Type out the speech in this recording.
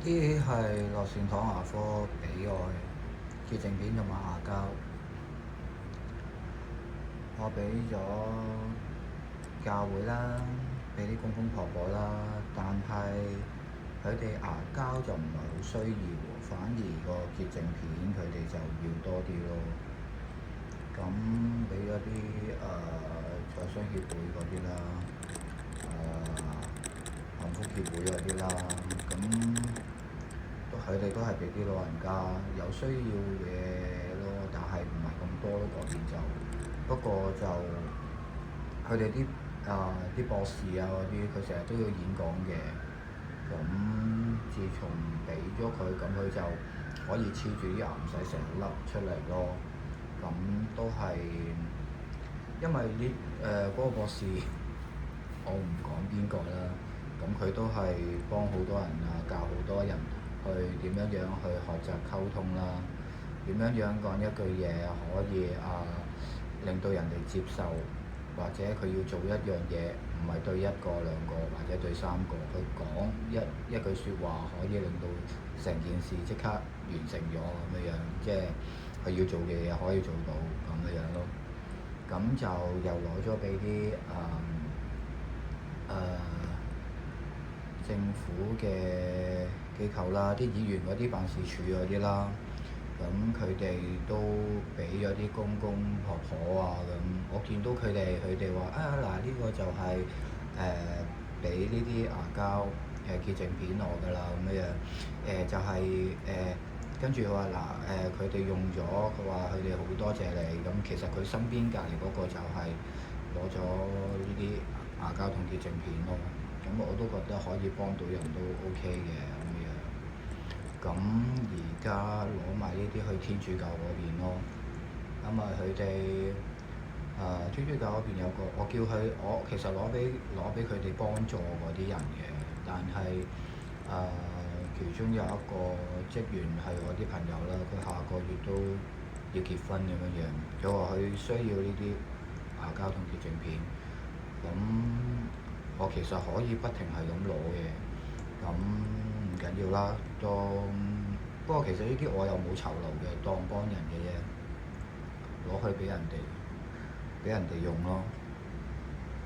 啲係樂善堂牙科俾我嘅潔淨片同埋牙膠，我俾咗教會啦，俾啲公公婆婆啦，但係佢哋牙膠就唔係好需要喎，反而個潔淨片佢哋就要多啲咯。咁俾咗啲財商協會嗰啲啦，幸福協會嗰啲啦，咁佢哋都係俾啲老人家有需要嘅咯，但係唔係咁多咯，嗰邊就不過就佢哋啲博士啊嗰啲，佢成日都要演講嘅。咁自從俾咗佢，咁佢就可以黐住啲牙，唔使成日甩出嚟咯。咁都係因為呢嗰個博士，我唔講邊個啦。咁佢都係幫好多人啊，教好多人去點樣樣去學習溝通啦，點樣樣講一句嘢可以令到人哋接受，或者佢要做一樣嘢，唔係對一個兩個或者對三個，去講一句説話可以令到成件事即刻完成咗咁樣樣，即係佢要做嘅嘢可以做到咁樣樣咯。咁就又攞咗俾啲政府嘅機構啦，啲議員嗰啲辦事處嗰啲啦，咁佢哋都俾咗啲公公婆婆啊咁，我見到佢哋話嗱呢個就係俾呢啲牙膠潔淨片我㗎啦咁樣就係跟住佢話佢哋用咗，佢話佢哋好多謝你，咁其實佢身邊隔離嗰個就係攞咗呢啲牙膠同潔淨片咯。咁我都覺得可以幫到人都 OK 嘅咁樣。咁而家攞埋呢啲去天主教嗰邊咯。咁佢哋天主教嗰邊有個，我其實攞俾佢哋幫助嗰啲人嘅，但係其中有一個職員係我啲朋友啦，佢下個月都要結婚咁樣樣，佢話佢需要呢啲牙膠同潔淨片。咁我其實可以不停係咁攞嘅，咁唔緊要啦。不過其實呢啲我又冇酬勞嘅，當幫人嘅啫，攞去俾人哋用咯。